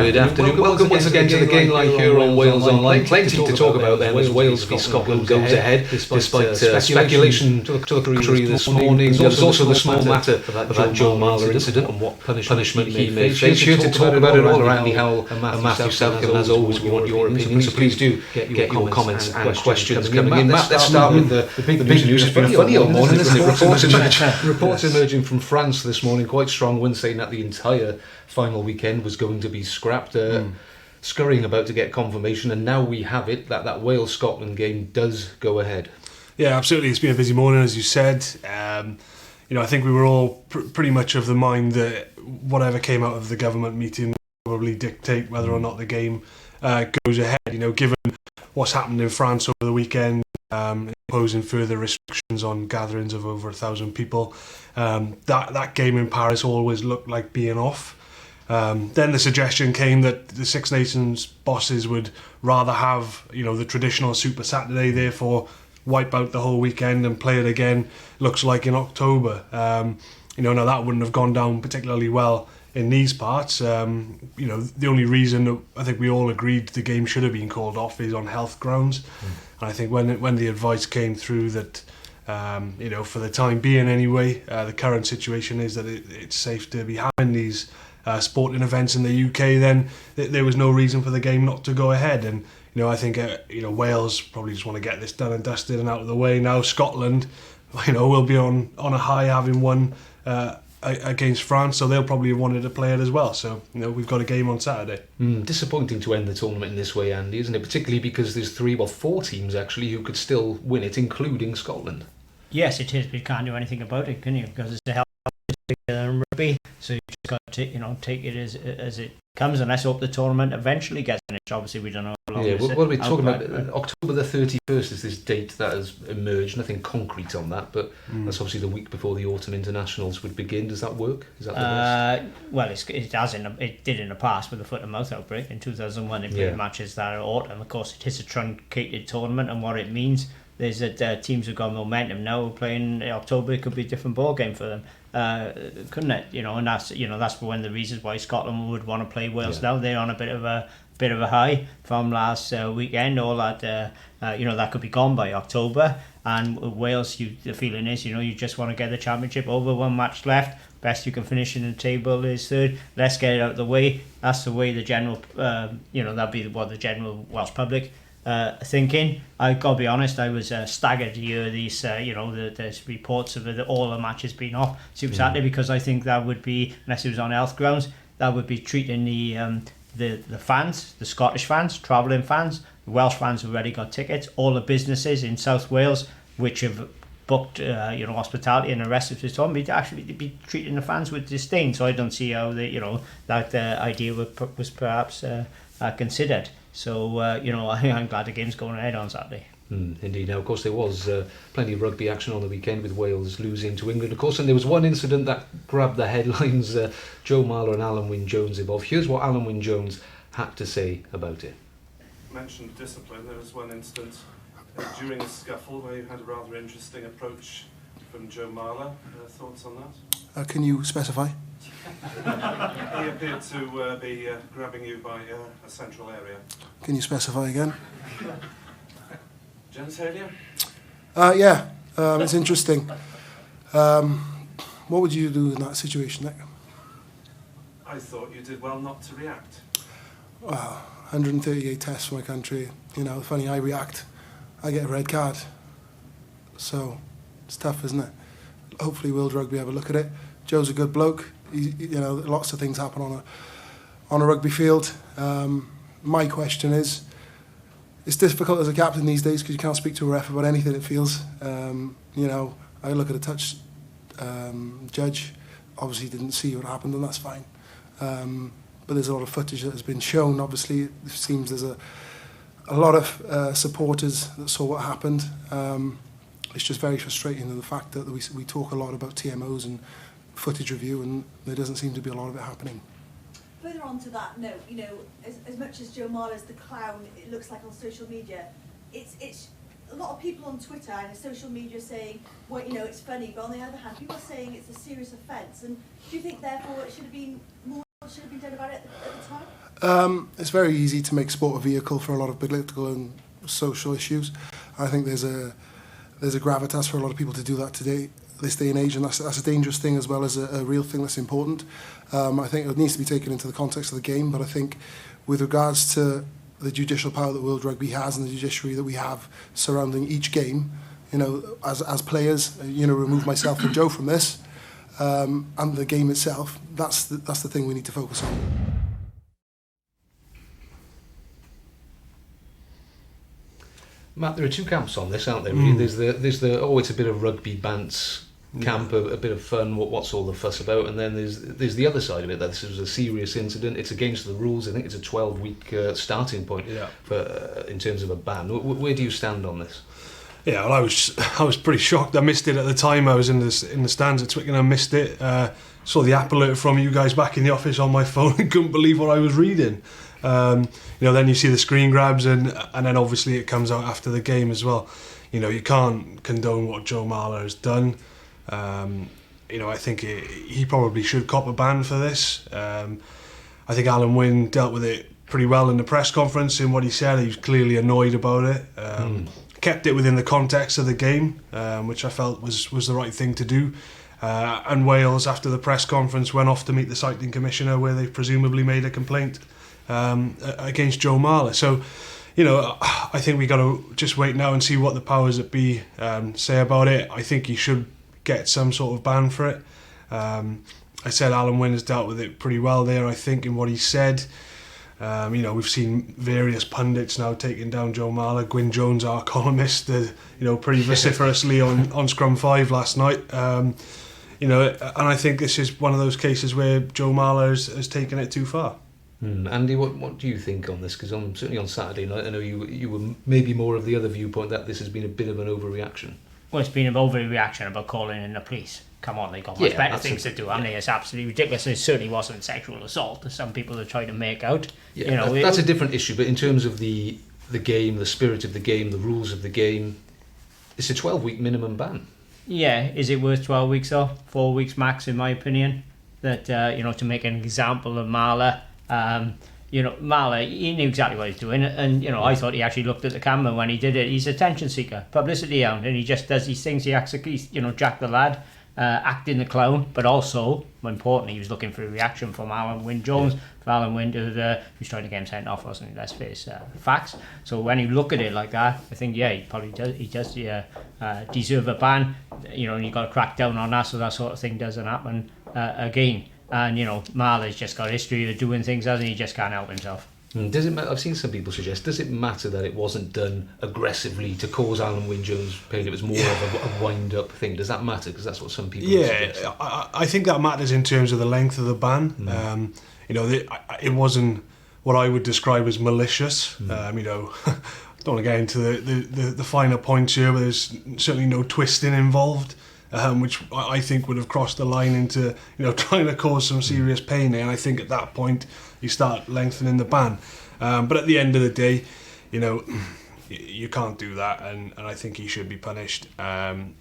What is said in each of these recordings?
Good afternoon. Welcome once again to the game line here on Wales Online. Plenty to talk about then as Wales v Scotland goes ahead, despite speculation to the contrary this morning. There's also the small matter of that Joe Marler incident and what punishment he may face. Here to talk about it all are Andy Howell and Matthew Southgate. And as always, we want your opinion, so please do get your comments and questions coming in. Matt, let's start with the big news. It's been a funny old morning, isn't it? Reports emerging from France this morning, quite strong ones, saying that the entire final weekend was going to be scrapped. Scurrying about to get confirmation, and now we have it that Wales-Scotland game does go ahead. Yeah, absolutely. It's been a busy morning, as you said. I think we were all pretty much of the mind that whatever came out of the government meeting would probably dictate whether or not the game goes ahead. Given what's happened in France over the weekend, imposing further restrictions on gatherings of over 1,000 people, that game in Paris always looked like being off. Then the suggestion came that the Six Nations bosses would rather have, the traditional Super Saturday, therefore wipe out the whole weekend and play it again, looks like in October. Now that wouldn't have gone down particularly well in these parts. The only reason that I think we all agreed the game should have been called off is on health grounds. And I think when the advice came through that, for the time being anyway, the current situation is that it's safe to be having these sporting events in the UK, then there was no reason for the game not to go ahead. And I think Wales probably just want to get this done and dusted and out of the way now. Scotland, will be on a high, having won against France, so they'll probably have wanted to play it as well. So we've got a game on Saturday. Disappointing to end the tournament in this way, Andy, isn't it? Particularly because there's 4 teams actually who could still win it, including Scotland. Yes, it is, but you can't do anything about it, can you? Because it's a hell bigger than rugby, so you just got to take it as it comes, and let's hope the tournament eventually gets finished. Obviously, we don't know how long. Yeah, what are we talking about? October the 31st is this date that has emerged. Nothing concrete on that, but that's obviously the week before the autumn internationals would begin. Does that work? Is that the best? Well, it did in the past with the foot and mouth outbreak in 2001. It played matches that autumn. Of course, it is a truncated tournament, and what it means is that teams have got momentum now. Playing in October, it could be a different ball game for them. Couldn't it? And that's one of the reasons why Scotland would want to play Wales now. They're on a bit of a high from last weekend. All that that could be gone by October. And Wales, the feeling is you just want to get the championship over. 1 match left. Best you can finish in the table is third. Let's get it out of the way. That's the way the general that'd be what the general Welsh public thinking. I gotta be honest, I was staggered to hear these the reports of all the matches being off Super Saturday, because I think that would be, unless it was on health grounds, that would be treating the fans, the Scottish fans, travelling fans, the Welsh fans who already got tickets, all the businesses in South Wales which have booked hospitality and the rest of the tournament, actually be treating the fans with disdain. So I don't see how that idea was perhaps considered. So, I'm glad the game's going ahead on Saturday. Indeed. Now, of course, there was plenty of rugby action on the weekend with Wales losing to England, of course, and there was one incident that grabbed the headlines. Joe Marler and Alun Wyn Jones involved. Here's what Alun Wyn Jones had to say about it. Mentioned discipline. There was one incident during a scuffle where you had a rather interesting approach from Joe Marler. Thoughts on that? Can you specify? He appeared to be grabbing you by a central area. Can you specify again? Genitalia? It's interesting. What would you do in that situation, Nick? I thought you did well not to react. 138 tests for my country. Funny, I react, I get a red card. So it's tough, isn't it? Hopefully World Rugby have a look at it. Joe's a good bloke. Lots of things happen on a rugby field. My question is, it's difficult as a captain these days because you can't speak to a ref about anything, it feels. I look at a touch judge, obviously didn't see what happened, and that's fine. But there's a lot of footage that has been shown. Obviously, it seems there's a lot of supporters that saw what happened. It's just very frustrating, and the fact that we talk a lot about TMOs and footage review, and there doesn't seem to be a lot of it happening. Further on to that note, as much as Joe Marler's the clown, it looks like on social media, it's a lot of people on Twitter and social media saying, well, it's funny, but on the other hand, people are saying it's a serious offence. And do you think, therefore, it should have been done about it at the time? It's very easy to make sport a vehicle for a lot of political and social issues. I think there's a gravitas for a lot of people to do that today, this day and age, and that's a dangerous thing as well as a real thing that's important. I think it needs to be taken into the context of the game, but I think with regards to the judicial power that World Rugby has and the judiciary that we have surrounding each game, as players, remove myself and Joe from this, and the game itself, that's the thing we need to focus on. Matt, there are two camps on this, aren't there? Really? There's the it's a bit of rugby bants camp, a bit of fun. What's all the fuss about? And then there's the other side of it. That this was a serious incident. It's against the rules. I think it's a 12-week starting point in terms of a ban. Where do you stand on this? Yeah, well, I was pretty shocked. I missed it at the time. I was in the stands at Twickenham. I missed it. Saw the app alert from you guys back in the office on my phone and couldn't believe what I was reading. Then you see the screen grabs and then obviously it comes out after the game as well. You can't condone what Joe Marler has done. I think he probably should cop a ban for this. I think Alun Wyn dealt with it pretty well in the press conference in what he said. He was clearly annoyed about it. Kept it within the context of the game, which I felt was the right thing to do. And Wales, after the press conference, went off to meet the cycling commissioner where they presumably made a complaint against Joe Marler. So, I think we got to just wait now and see what the powers that be say about it. I think he should get some sort of ban for it. I said Alun Wyn has dealt with it pretty well there, I think, in what he said. We've seen various pundits now taking down Joe Marler. Wyn Jones, our columnist, pretty vociferously on Scrum 5 last night. And I think this is one of those cases where Joe Marler has taken it too far. Andy, what do you think on this? Because certainly on Saturday night, I know you were maybe more of the other viewpoint that this has been a bit of an overreaction. Well, it's been an overreaction about calling in the police. Come on, they got much better things to do, haven't they? It's absolutely ridiculous. It certainly wasn't sexual assault, as some people are trying to make out. Yeah, that's a different issue. But in terms of the game, the spirit of the game, the rules of the game, it's a 12-week minimum ban. Yeah, is it worth 12 weeks though? 4 weeks max, in my opinion. That to make an example of Marler. Marler, he knew exactly what he was doing, and I thought he actually looked at the camera when he did it. He's attention seeker, publicity hound, and he just does these things. He acts like he's, Jack the Lad, acting the clown, but also, more importantly, he was looking for a reaction from Alun Wyn Jones, for Alun Wyn who's trying to get him sent off, wasn't he? Let's face facts. So when you look at it like that, I think he probably does deserve a ban. And you got to crack down on that so that sort of thing doesn't happen again. And Marler's just got a history of doing things, hasn't he? He just can't help himself. Does it matter? I've seen some people suggest, does it matter that it wasn't done aggressively to cause Alun Wyn Jones pain? It was more of a wind-up thing. Does that matter? Because that's what some people suggest. I think that matters in terms of the length of the ban. It wasn't what I would describe as malicious. Don't want to get into the finer points here, but there's certainly no twisting involved. Which I think would have crossed the line into trying to cause some serious pain there. And I think at that point you start lengthening the ban. But at the end of the day, you can't do that, and I think he should be punished,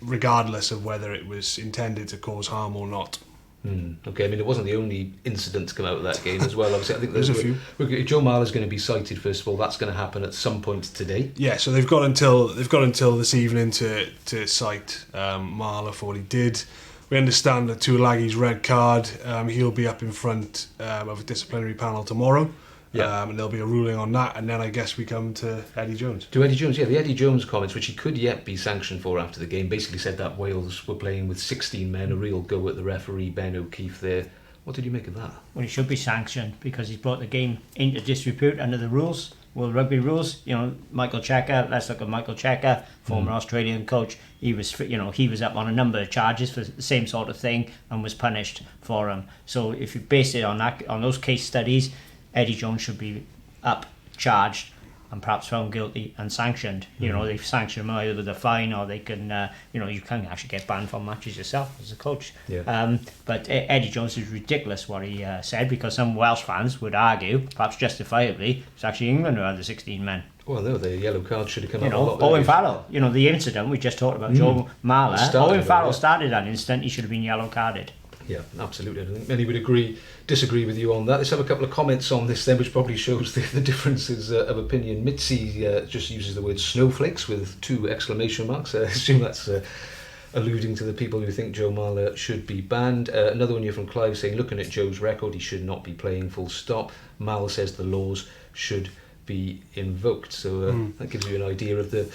regardless of whether it was intended to cause harm or not. Okay, I mean, it wasn't the only incident to come out of that game as well. Obviously, I think there's a few. Joe Marler's going to be cited first of all. That's going to happen at some point today. Yeah, so they've got until this evening to cite Marler for what he did. We understand that Tuolagi's red card. He'll be up in front of a disciplinary panel tomorrow. Yeah. And there'll be a ruling on that, and then I guess we come to Eddie Jones. To Eddie Jones, the Eddie Jones comments, which he could yet be sanctioned for after the game, basically said that Wales were playing with 16 men, a real go at the referee, Ben O'Keefe there. What did you make of that? Well, he should be sanctioned because he's brought the game into disrepute under the rules, World Rugby rules. Michael Checker, let's look at Michael Checker, former Australian coach. He was up on a number of charges for the same sort of thing and was punished for them. So if you base it on those case studies, Eddie Jones should be up, charged, and perhaps found guilty and sanctioned. They've sanctioned him either with a fine, or they can, you can actually get banned from matches yourself as a coach. Yeah. But Eddie Jones is ridiculous what he said, because some Welsh fans would argue, perhaps justifiably, it's actually England who had the 16 men. Well, no, the yellow card should have come out a lot Owen Farrell, the incident we just talked about, Joe Marler. Owen Farrell started that incident, he should have been yellow carded. Yeah, absolutely. I think many would disagree with you on that. Let's have a couple of comments on this then, which probably shows the differences of opinion. Mitzi just uses the word snowflakes with 2 exclamation marks. I assume that's alluding to the people who think Joe Marler should be banned. Another one here from Clive saying, looking at Joe's record, he should not be playing, full stop. Mal says the laws should be invoked. So that gives you an idea of the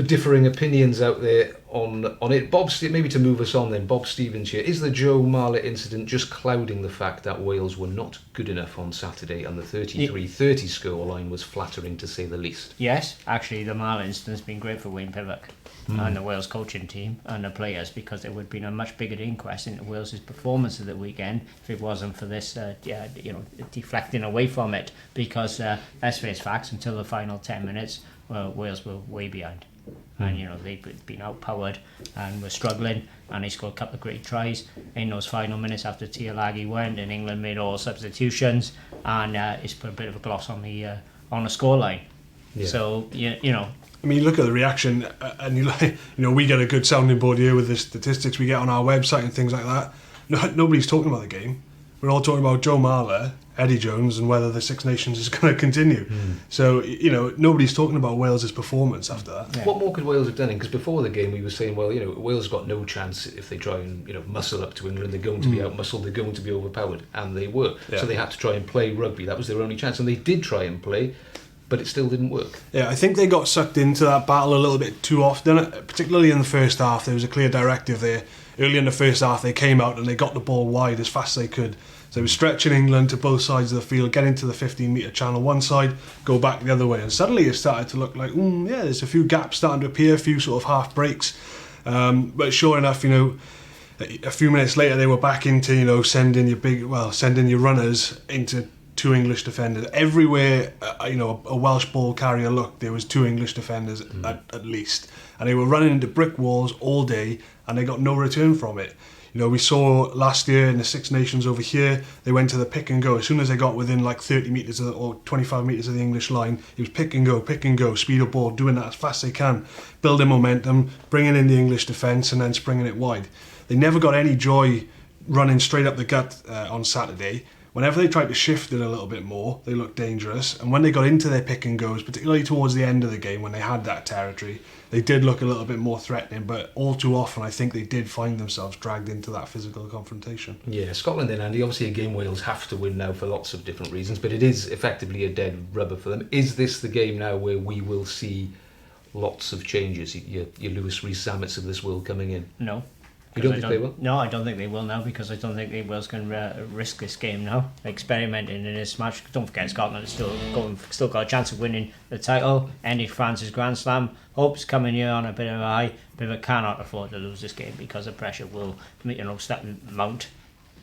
differing opinions out there on it. Bob, maybe to move us on then, Bob Stevens here. Is the Joe Marler incident just clouding the fact that Wales were not good enough on Saturday and the 33-30 scoreline was flattering to say the least? Yes, actually the Marler incident's been great for Wayne Pivot and the Wales coaching team and the players, because there would have been a much bigger inquest into Wales's performance of the weekend if it wasn't for this deflecting away from it, because let's face facts, until the final 10 minutes Wales were way behind. And they'd been outpowered and were struggling, and they scored a couple of great tries in those final minutes after Tialagi went, and England made all substitutions, and it's put a bit of a gloss on the scoreline. Yeah. So I mean, look at the reaction, and we get a good sounding board here with the statistics we get on our website and things like that. Nobody's talking about the game. We're all talking about Joe Marler, Eddie Jones, and whether the Six Nations is going to continue. So, nobody's talking about Wales's performance after that. Yeah. What more could Wales have done? Because before the game we were saying, well, Wales got no chance if they try and muscle up to England. They're going to be out-muscled, they're going to be overpowered, and they were. Yeah. So they had to try and play rugby. That was their only chance, and they did try and play, but it still didn't work. Yeah, I think they got sucked into that battle a little bit too often, particularly in the first half. There was a clear directive there. Early in the first half, they came out and they got the ball wide as fast as they could. So they were stretching England to both sides of the field, get into the 15-metre channel one side, go back the other way. And suddenly it started to look like, there's a few gaps starting to appear, a few sort of half breaks. But sure enough, a few minutes later, they were back into, sending your runners into 2 English defenders. Everywhere, a Welsh ball carrier looked, there was 2 English defenders at least. And they were running into brick walls all day, and they got no return from it. We saw last year in the Six Nations over here, they went to the pick and go. As soon as they got within like 30 metres or 25 metres of the English line, it was pick and go, speed of ball, doing that as fast as they can, building momentum, bringing in the English defence and then springing it wide. They never got any joy running straight up the gut on Saturday. Whenever they tried to shift it a little bit more, they looked dangerous. And when they got into their pick and goes, particularly towards the end of the game when they had that territory, they did look a little bit more threatening. But all too often, I think they did find themselves dragged into that physical confrontation. Yeah, Scotland then, Andy, obviously a game Wales have to win now for lots of different reasons, but it is effectively a dead rubber for them. Is this the game now where we will see lots of changes? Your Lewis Rees-Zammits of this world coming in? No. You don't think they will? No, I don't think they will now, because I don't think Wales can risk this game now. Experimenting in this match. Don't forget, Scotland is still got a chance of winning the title. Ended France's Grand Slam. Hopes coming here on a bit of a high, but it cannot afford to lose this game because the pressure will, start mount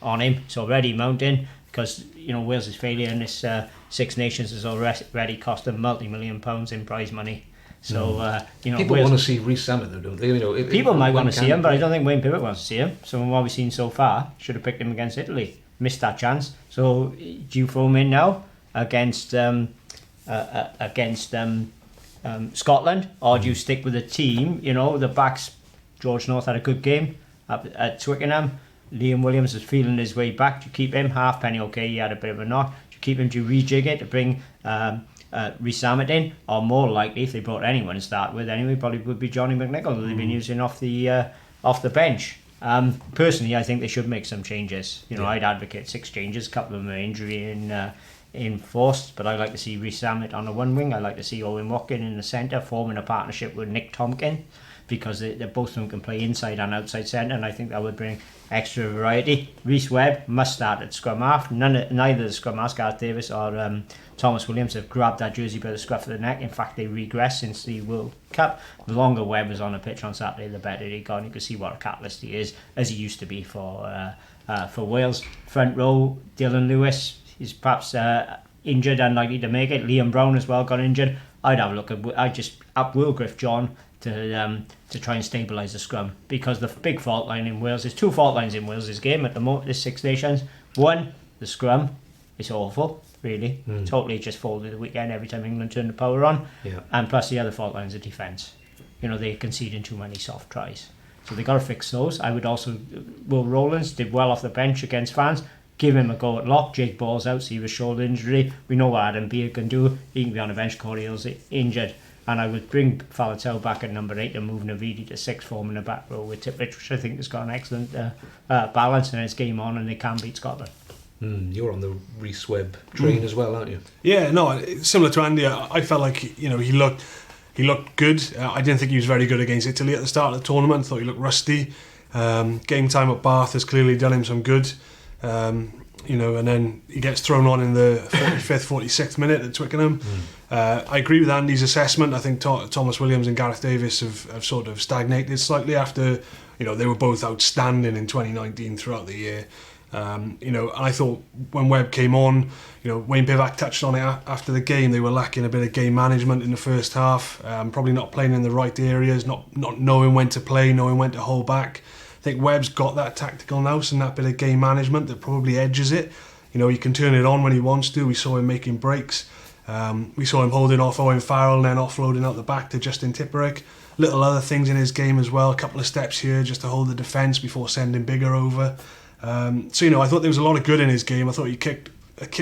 on him. It's already mounting because Wales' failure in this Six Nations has already cost them multi-million pounds in prize money. So people want to see Rees-Zammit though, don't they? People might want to see him, but I don't think Wayne Pivot wants to see him. So from what we've seen so far, should have picked him against Italy. Missed that chance. So do you throw him in now against Scotland, or do you stick with the team? The backs. George North had a good game at Twickenham. Liam Williams is feeling his way back. Do you keep him? Halfpenny, okay, he had a bit of a knock. Do you keep him? Do you rejig it to bring Rees-Zammit in? Or more likely, if they brought anyone to start with anyway, probably would be Johnny McNichol, who they've been using off the bench. Personally, I think they should make some changes. I'd advocate 6 changes. A couple of them are injury enforced, but I'd like to see Rees-Zammit on the one wing. I'd like to see Owen Watkin in the centre, forming a partnership with Nick Tompkin, because they both of them can play inside and outside centre, and I think that would bring extra variety. Rhys Webb must start at scrum half. Neither the scrum half, Gareth Davis or Thomas Williams, have grabbed that jersey by the scruff of the neck. In fact, they regressed since the World Cup. The longer Webb was on the pitch on Saturday, the better he got. You can see what a catalyst he is, as he used to be for Wales. Front row, Dylan Lewis is perhaps injured, unlikely to make it. Liam Brown as well got injured. I'd have a look at. I'd just up Wilgriff John to try and stabilise the scrum, because the big fault line in Wales, there's 2 fault lines in Wales' game at the moment, this Six Nations. One, the scrum is awful, really. Totally just folded the weekend every time England turned the power on. Yeah. And plus the other fault lines are defence. They're conceding too many soft tries. So they got to fix those. I would also, Will Rowlands did well off the bench against France. Give him a go at lock. Jake Ball's out, so he was shoulder injury. We know what Adam Beard can do. He can be on the bench. Corey Hill's injured. And I would bring Faletau back at number 8 and move Navidi to 6, forming a back row with Tiptrich, which I think has got an excellent balance in its game on, and they can beat Scotland. You're on the Reece Webb train as well, aren't you? Yeah, no, similar to Andy, I felt like he looked good. I didn't think he was very good against Italy at the start of the tournament. I thought he looked rusty. Game time at Bath has clearly done him some good. And then he gets thrown on in the 45th, 46th minute at Twickenham. I agree with Andy's assessment. I think Thomas Williams and Gareth Davies have sort of stagnated slightly after, they were both outstanding in 2019 throughout the year. And I thought when Webb came on, Wayne Pivac touched on it after the game. They were lacking a bit of game management in the first half, probably not playing in the right areas, not knowing when to play, knowing when to hold back. I think Webb's got that tactical nous and that bit of game management that probably edges it. He can turn it on when he wants to. We saw him making breaks. We saw him holding off Owen Farrell and then offloading out the back to Justin Tipuric. Little other things in his game as well. A couple of steps here just to hold the defence before sending Bigger over. I thought there was a lot of good in his game. I thought he kicked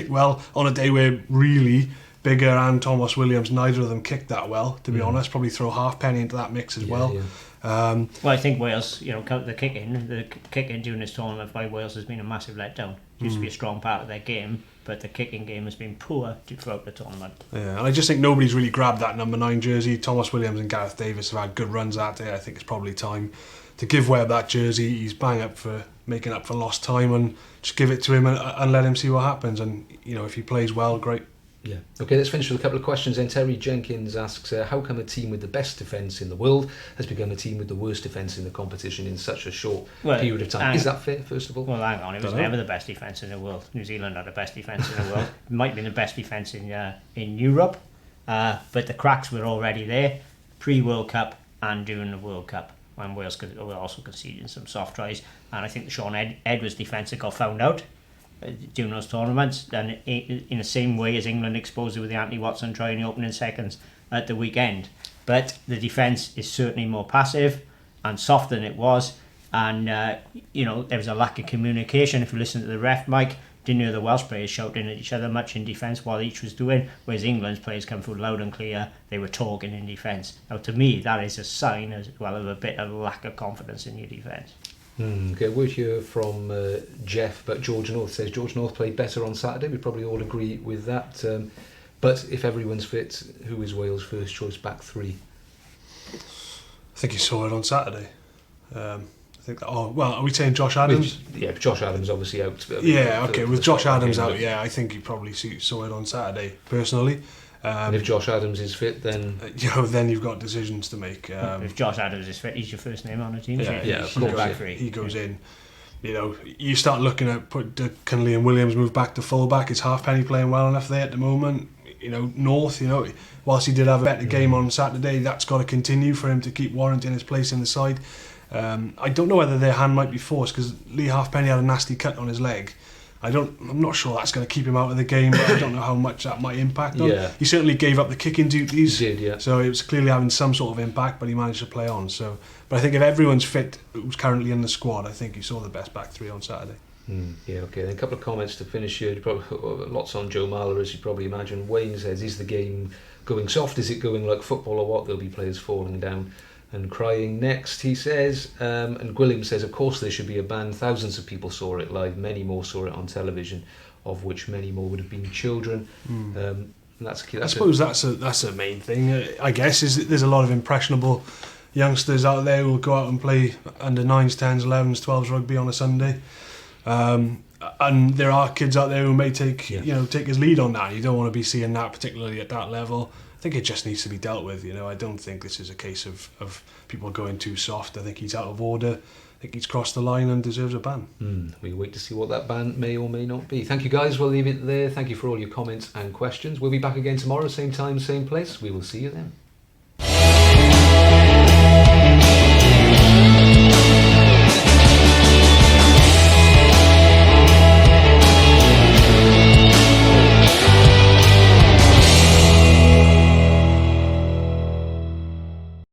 well on a day where really Bigger and Thomas Williams, neither of them kicked that well, to be honest. Probably throw Halfpenny into that mix as well. Well, I think Wales, the kick-in during this tournament by Wales has been a massive letdown. It used to be a strong part of their game, but the kicking game has been poor throughout the tournament. Yeah, and I just think nobody's really grabbed that number 9 jersey. Thomas Williams and Gareth Davies have had good runs at it. I think it's probably time to give Webb that jersey. He's bang up for making up for lost time, and just give it to him and let him see what happens. And if he plays well, great. Yeah. Okay, let's finish with a couple of questions then. Terry Jenkins asks, how come a team with the best defence in the world has become a team with the worst defence in the competition in such a short period of time? Is that fair, first of all? Well, hang on, it was never the best defence in the world. New Zealand are the best defence in the world. It might be the best defence in Europe, but the cracks were already there, pre-World Cup and during the World Cup, when Wales were also conceding some soft tries. And I think the Sean Edwards defence that got found out during those tournaments, and in the same way as England exposed it with the Anthony Watson try in the opening seconds at the weekend. But the defence is certainly more passive and soft than it was, and there was a lack of communication. If you listen to the ref, Mike, didn't hear the Welsh players shouting at each other much in defence while each was doing, whereas England's players come through loud and clear, they were talking in defence. Now to me that is a sign as well of a bit of lack of confidence in your defence. Okay, word here from Jeff, but George North says George North played better on Saturday. We probably all agree with that. But if everyone's fit, who is Wales' first choice back 3? I think you saw it on Saturday. I think that, are we saying Josh Adams? Josh Adams obviously out. With Josh Adams out, I think you probably saw it on Saturday, personally. And if Josh Adams is fit, then then you've got decisions to make. If Josh Adams is fit, he's your first name on the team. He goes in. You start looking at can Liam Williams move back to fullback? Is Halfpenny playing well enough there at the moment? North. Whilst he did have a better game on Saturday, that's got to continue for him to keep warranting his place in the side. I don't know whether their hand might be forced because Lee Halfpenny had a nasty cut on his leg. I'm not sure that's going to keep him out of the game, but I don't know how much that might impact on. He certainly gave up the kicking duties. He did, yeah. So it was clearly having some sort of impact, but he managed to play on. But I think if everyone's fit who's currently in the squad, I think you saw the best back 3 on Saturday. Okay. Then a couple of comments to finish here. Lots on Joe Marler, as you probably imagine. Wayne says, is the game going soft? Is it going like football or what? There'll be players falling down and crying next, he says. And Gwilym says, of course there should be a ban. Thousands of people saw it live, many more saw it on television, of which many more would have been children. I suppose that's a main thing, I guess, is that there's a lot of impressionable youngsters out there who will go out and play under 9s, 10s, 11s, 12s rugby on a Sunday. And there are kids out there who may take his lead on that. You don't want to be seeing that, particularly at that level. I think it just needs to be dealt with. I don't think this is a case of people going too soft. I think he's out of order. I think he's crossed the line and deserves a ban. We wait to see what that ban may or may not be. Thank you guys, we'll leave it there. Thank you for all your comments and questions. We'll be back again tomorrow, same time, same place. We will see you then.